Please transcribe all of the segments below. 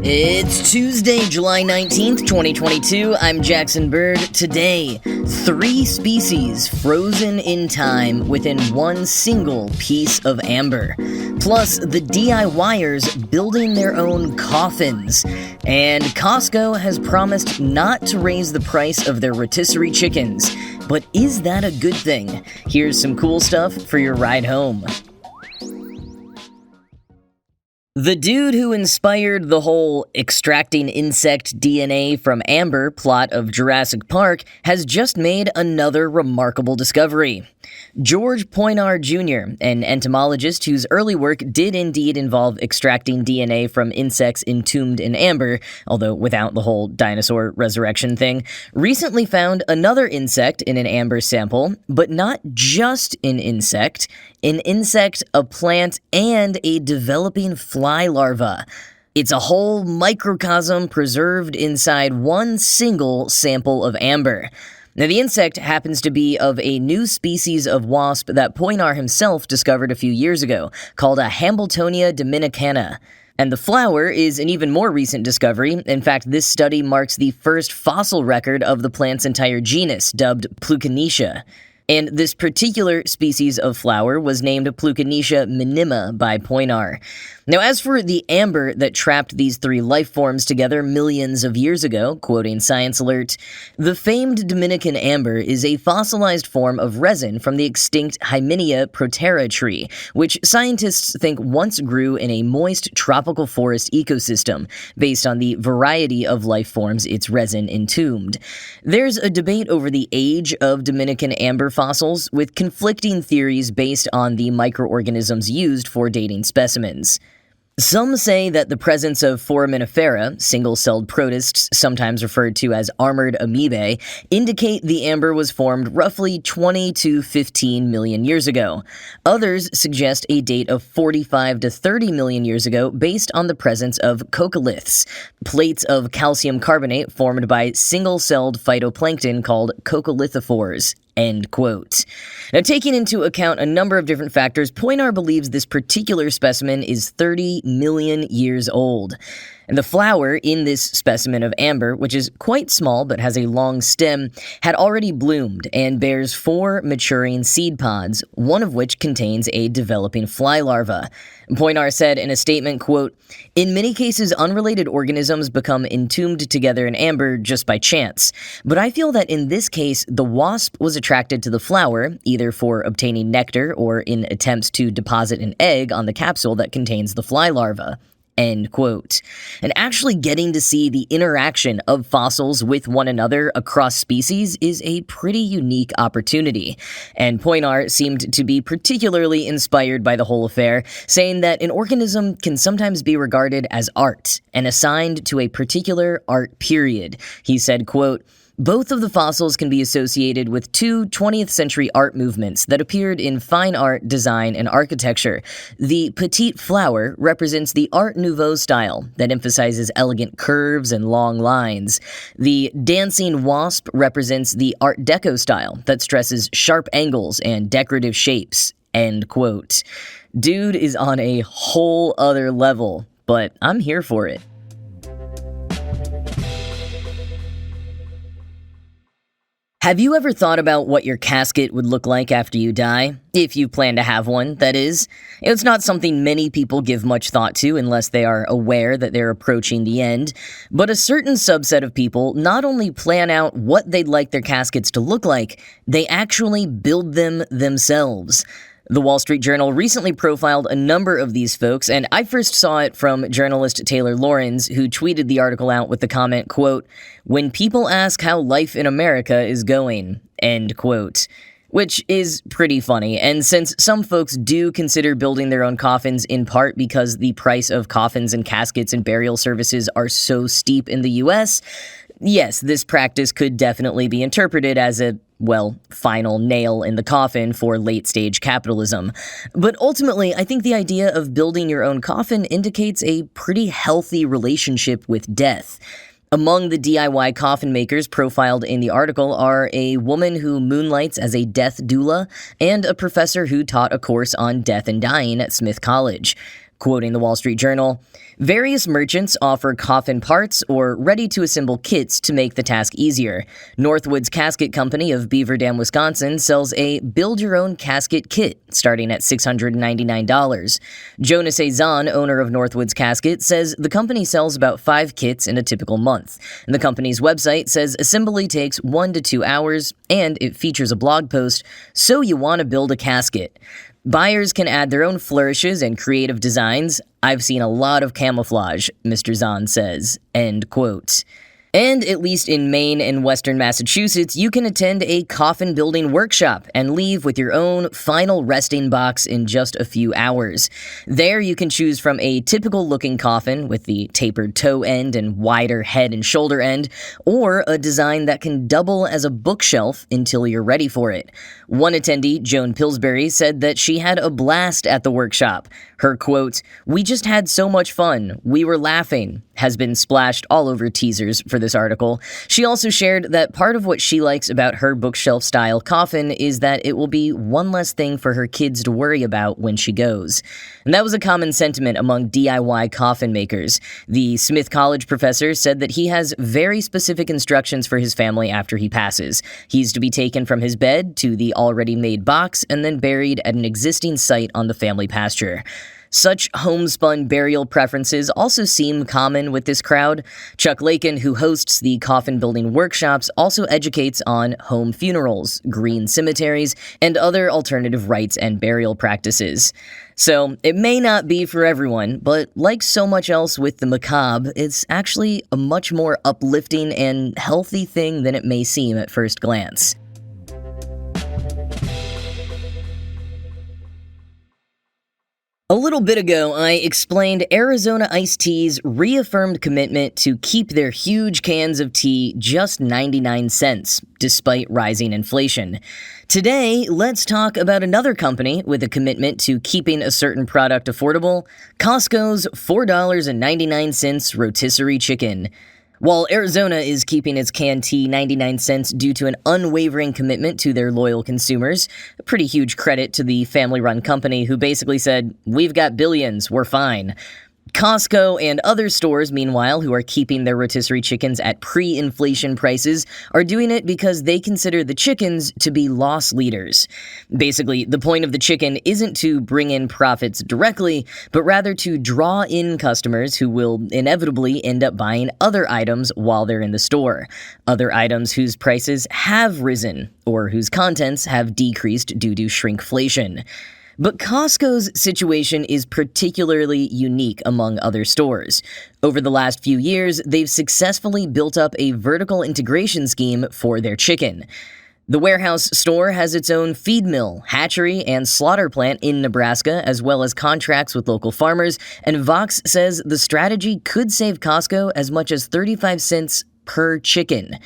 It's Tuesday, July 19th, 2022. I'm Jackson Bird. Today, 3 species frozen in time within one single piece of amber. Plus, the DIYers building their own coffins. And Costco has promised not to raise the price of their rotisserie chickens. But is that a good thing? Here's some cool stuff for your ride home. The dude who inspired the whole extracting insect DNA from amber plot of Jurassic Park has just made another remarkable discovery. George Poinar Jr., an entomologist whose early work did indeed involve extracting DNA from insects entombed in amber, although without the whole dinosaur resurrection thing, recently found another insect in an amber sample, but not just an insect, a plant, and a developing fly larva. It's a whole microcosm preserved inside one single sample of amber. Now, the insect happens to be of a new species of wasp that Poinar himself discovered a few years ago, called a Hambletoniana dominicana. And the flower is an even more recent discovery. In fact, this study marks the first fossil record of the plant's entire genus, dubbed Plucanetia. And this particular species of flower was named Plucanetia minima by Poinar. Now, as for the amber that trapped these 3 life forms together millions of years ago, quoting Science Alert, the famed Dominican amber is a fossilized form of resin from the extinct Hymenaea protera tree, which scientists think once grew in a moist tropical forest ecosystem, based on the variety of life forms its resin entombed. There's a debate over the age of Dominican amber fossils, with conflicting theories based on the microorganisms used for dating specimens. Some say that the presence of foraminifera, single-celled protists, sometimes referred to as armored amoebae, indicate the amber was formed roughly 20 to 15 million years ago. Others suggest a date of 45 to 30 million years ago based on the presence of coccoliths, plates of calcium carbonate formed by single-celled phytoplankton called coccolithophores. End quote. Now, taking into account a number of different factors, Poinar believes this particular specimen is 30 million years old. And the flower in this specimen of amber, which is quite small but has a long stem, had already bloomed and bears 4 maturing seed pods, one of which contains a developing fly larva. Poinar said in a statement, quote, "In many cases, unrelated organisms become entombed together in amber just by chance. But I feel that in this case, the wasp was attracted to the flower, either for obtaining nectar or in attempts to deposit an egg on the capsule that contains the fly larva." End quote. And actually getting to see the interaction of fossils with one another across species is a pretty unique opportunity. And Poinar seemed to be particularly inspired by the whole affair, saying that an organism can sometimes be regarded as art and assigned to a particular art period. He said, quote, "Both of the fossils can be associated with 2 20th century art movements that appeared in fine art, design, and architecture. The petite flower represents the Art Nouveau style that emphasizes elegant curves and long lines. The dancing wasp represents the Art Deco style that stresses sharp angles and decorative shapes." End quote. Dude is on a whole other level, but I'm here for it. Have you ever thought about what your casket would look like after you die? If you plan to have one, that is. It's not something many people give much thought to unless they are aware that they're approaching the end. But a certain subset of people not only plan out what they'd like their caskets to look like, they actually build them themselves. The Wall Street Journal recently profiled a number of these folks, and I first saw it from journalist Taylor Lorenz, who tweeted the article out with the comment, quote, "When people ask how life in America is going," end quote. Which is pretty funny, and since some folks do consider building their own coffins in part because the price of coffins and caskets and burial services are so steep in the US, yes, this practice could definitely be interpreted as a, well, final nail in the coffin for late-stage capitalism. But ultimately, I think the idea of building your own coffin indicates a pretty healthy relationship with death. Among the DIY coffin makers profiled in the article are a woman who moonlights as a death doula and a professor who taught a course on death and dying at Smith College. Quoting the Wall Street Journal, various merchants offer coffin parts or ready-to-assemble kits to make the task easier. Northwood's Casket Company of Beaver Dam, Wisconsin sells a build-your-own casket kit starting at $699. Jonas A. Zahn, owner of Northwood's Casket, says the company sells about 5 kits in a typical month. And the company's website says assembly takes 1 to 2 hours, and it features a blog post, "So you want to build a casket." Buyers can add their own flourishes and creative designs. I've seen a lot of camouflage, Mr. Zahn says. End quote. And at least in Maine and Western Massachusetts, you can attend a coffin building workshop and leave with your own final resting box in just a few hours. There you can choose from a typical looking coffin with the tapered toe end and wider head and shoulder end, or a design that can double as a bookshelf until you're ready for it. One attendee, Joan Pillsbury, said that she had a blast at the workshop. Her quote, "We just had so much fun. We were laughing," has been splashed all over teasers for this article. She also shared that part of what she likes about her bookshelf-style coffin is that it will be one less thing for her kids to worry about when she goes. And that was a common sentiment among DIY coffin makers. The Smith College professor said that he has very specific instructions for his family after he passes. He's to be taken from his bed to the already made box and then buried at an existing site on the family pasture. Such homespun burial preferences also seem common with this crowd. Chuck Lakin, who hosts the coffin building workshops, also educates on home funerals, green cemeteries, and other alternative rites and burial practices. So, it may not be for everyone, but like so much else with the macabre, it's actually a much more uplifting and healthy thing than it may seem at first glance. A little bit ago, I explained Arizona Iced Tea's reaffirmed commitment to keep their huge cans of tea just 99 cents, despite rising inflation. Today, let's talk about another company with a commitment to keeping a certain product affordable, Costco's $4.99 rotisserie chicken. While Arizona is keeping its canned tea 99 cents due to an unwavering commitment to their loyal consumers, a pretty huge credit to the family-run company who basically said, "We've got billions, we're fine." Costco and other stores, meanwhile, who are keeping their rotisserie chickens at pre-inflation prices, are doing it because they consider the chickens to be loss leaders. Basically, the point of the chicken isn't to bring in profits directly, but rather to draw in customers who will inevitably end up buying other items while they're in the store. Other items whose prices have risen, or whose contents have decreased due to shrinkflation. But Costco's situation is particularly unique among other stores. Over the last few years, they've successfully built up a vertical integration scheme for their chicken. The warehouse store has its own feed mill, hatchery, and slaughter plant in Nebraska, as well as contracts with local farmers, and Vox says the strategy could save Costco as much as 35 cents per chicken.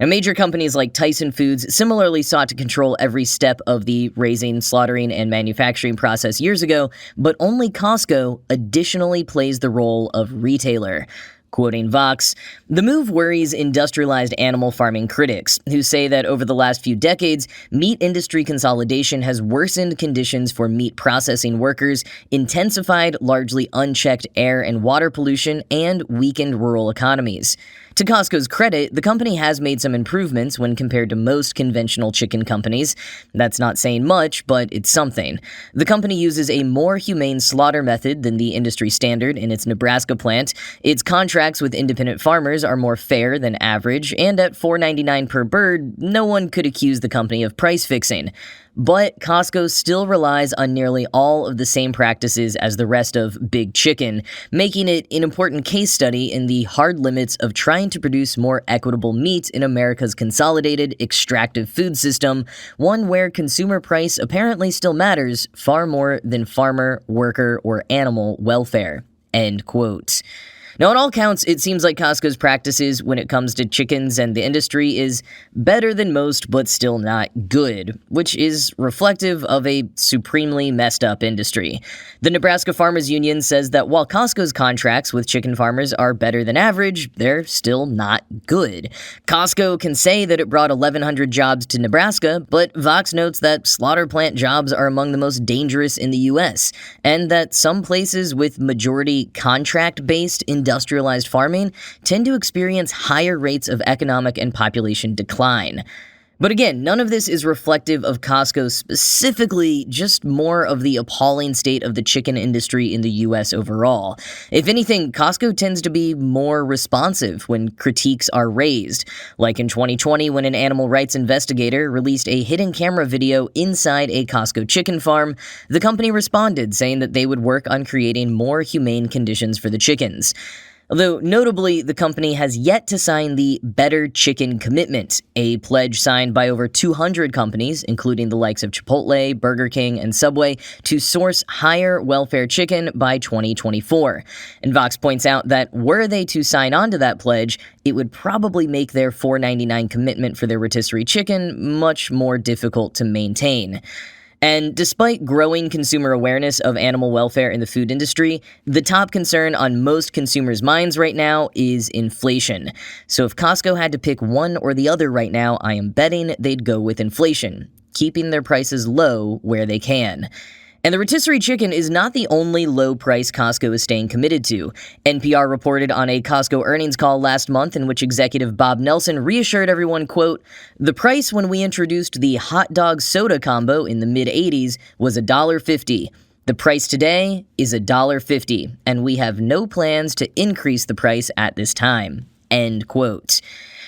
Now, major companies like Tyson Foods similarly sought to control every step of the raising, slaughtering, and manufacturing process years ago, but only Costco additionally plays the role of retailer. Quoting Vox, "The move worries industrialized animal farming critics, who say that over the last few decades, meat industry consolidation has worsened conditions for meat processing workers, intensified largely unchecked air and water pollution, and weakened rural economies." To Costco's credit, the company has made some improvements when compared to most conventional chicken companies. That's not saying much, but it's something. The company uses a more humane slaughter method than the industry standard in its Nebraska plant. Its contracts with independent farmers are more fair than average, and at $4.99 per bird, no one could accuse the company of price fixing. But Costco still relies on nearly all of the same practices as the rest of Big Chicken, making it an important case study in the hard limits of trying to produce more equitable meat in America's consolidated, extractive food system, one where consumer price apparently still matters far more than farmer, worker, or animal welfare. End quote. Now, on all counts, it seems like Costco's practices when it comes to chickens and the industry is better than most, but still not good, which is reflective of a supremely messed up industry. The Nebraska Farmers Union says that while Costco's contracts with chicken farmers are better than average, they're still not good. Costco can say that it brought 1,100 jobs to Nebraska, but Vox notes that slaughter plant jobs are among the most dangerous in the U.S., and that some places with majority contract-based industrialized farming tend to experience higher rates of economic and population decline. But again, none of this is reflective of Costco specifically, just more of the appalling state of the chicken industry in the U.S. overall. If anything, Costco tends to be more responsive when critiques are raised, like in 2020 when an animal rights investigator released a hidden camera video inside a Costco chicken farm. The company responded, saying that they would work on creating more humane conditions for the chickens. Although, notably, the company has yet to sign the Better Chicken Commitment, a pledge signed by over 200 companies, including the likes of Chipotle, Burger King, and Subway, to source higher welfare chicken by 2024. And Vox points out that were they to sign on to that pledge, it would probably make their $4.99 commitment for their rotisserie chicken much more difficult to maintain. And despite growing consumer awareness of animal welfare in the food industry, the top concern on most consumers' minds right now is inflation. So if Costco had to pick one or the other right now, I am betting they'd go with inflation, keeping their prices low where they can. And the rotisserie chicken is not the only low price Costco is staying committed to. NPR reported on a Costco earnings call last month in which executive Bob Nelson reassured everyone, quote, "The price when we introduced the hot dog soda combo in the mid-'80s was $1.50. The price today is $1.50, and we have no plans to increase the price at this time." End quote.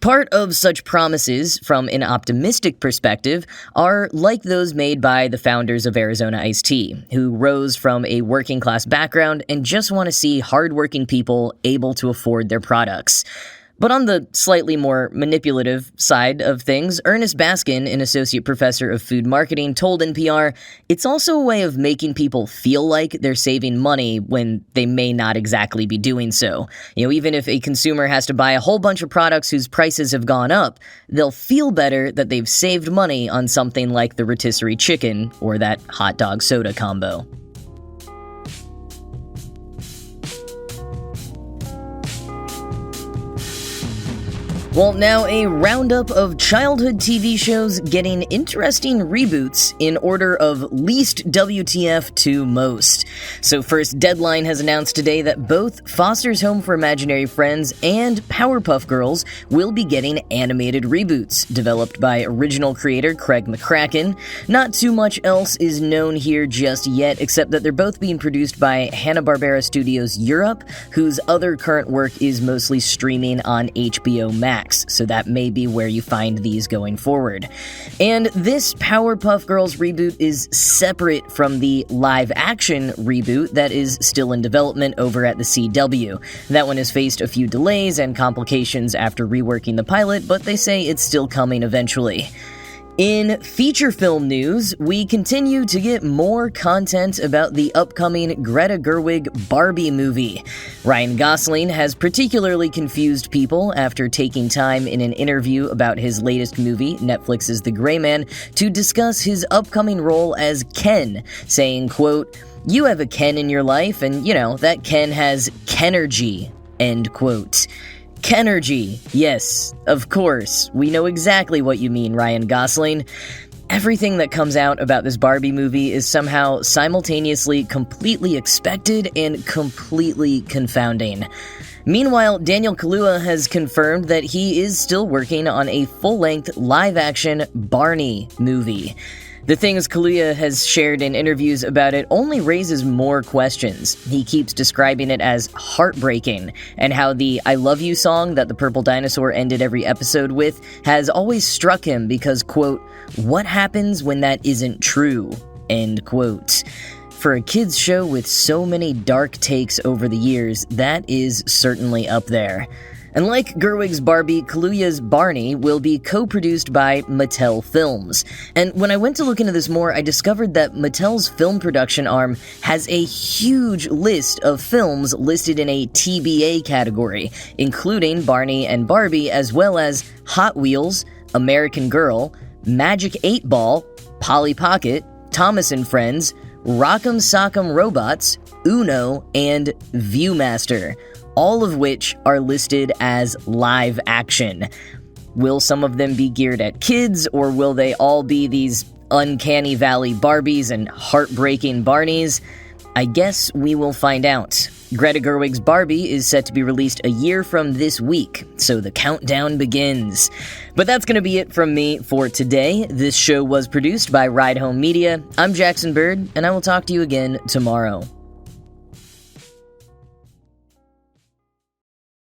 Part of such promises, from an optimistic perspective, are like those made by the founders of Arizona Iced Tea, who rose from a working-class background and just want to see hardworking people able to afford their products. But on the slightly more manipulative side of things, Ernest Baskin, an associate professor of food marketing, told NPR, "It's also a way of making people feel like they're saving money when they may not exactly be doing so. Even if a consumer has to buy a whole bunch of products whose prices have gone up, they'll feel better that they've saved money on something like the rotisserie chicken or that hot dog soda combo." Well, now a roundup of childhood TV shows getting interesting reboots in order of least WTF to most. So first, Deadline has announced today that both Foster's Home for Imaginary Friends and Powerpuff Girls will be getting animated reboots, developed by original creator Craig McCracken. Not too much else is known here just yet, except that they're both being produced by Hanna-Barbera Studios Europe, whose other current work is mostly streaming on HBO Max. So that may be where you find these going forward. And this Powerpuff Girls reboot is separate from the live-action reboot that is still in development over at the CW. That one has faced a few delays and complications after reworking the pilot, but they say it's still coming eventually. In feature film news, we continue to get more content about the upcoming Greta Gerwig Barbie movie. Ryan Gosling has particularly confused people after taking time in an interview about his latest movie, Netflix's The Gray Man, to discuss his upcoming role as Ken, saying, quote, "You have a Ken in your life, and, that Ken has Kenergy," end quote. Kenergy. Yes, of course. We know exactly what you mean, Ryan Gosling. Everything that comes out about this Barbie movie is somehow simultaneously completely expected and completely confounding. Meanwhile, Daniel Kaluuya has confirmed that he is still working on a full-length live-action Barney movie. The things Kaluuya has shared in interviews about it only raises more questions. He keeps describing it as heartbreaking, and how the "I love you" song that the purple dinosaur ended every episode with has always struck him because, quote, "What happens when that isn't true?" End quote. For a kids show with so many dark takes over the years, that is certainly up there. And like Gerwig's Barbie, Kaluuya's Barney will be co-produced by Mattel Films. And when I went to look into this more, I discovered that Mattel's film production arm has a huge list of films listed in a TBA category, including Barney and Barbie, as well as Hot Wheels, American Girl, Magic 8 Ball, Polly Pocket, Thomas and Friends, Rock'em Sock'em Robots, Uno, and Viewmaster, all of which are listed as live action. Will some of them be geared at kids, or will they all be these uncanny valley Barbies and heartbreaking Barneys? I guess we will find out. Greta Gerwig's Barbie is set to be released a year from this week, so the countdown begins. But that's going to be it from me for today. This show was produced by Ride Home Media. I'm Jackson Bird, and I will talk to you again tomorrow.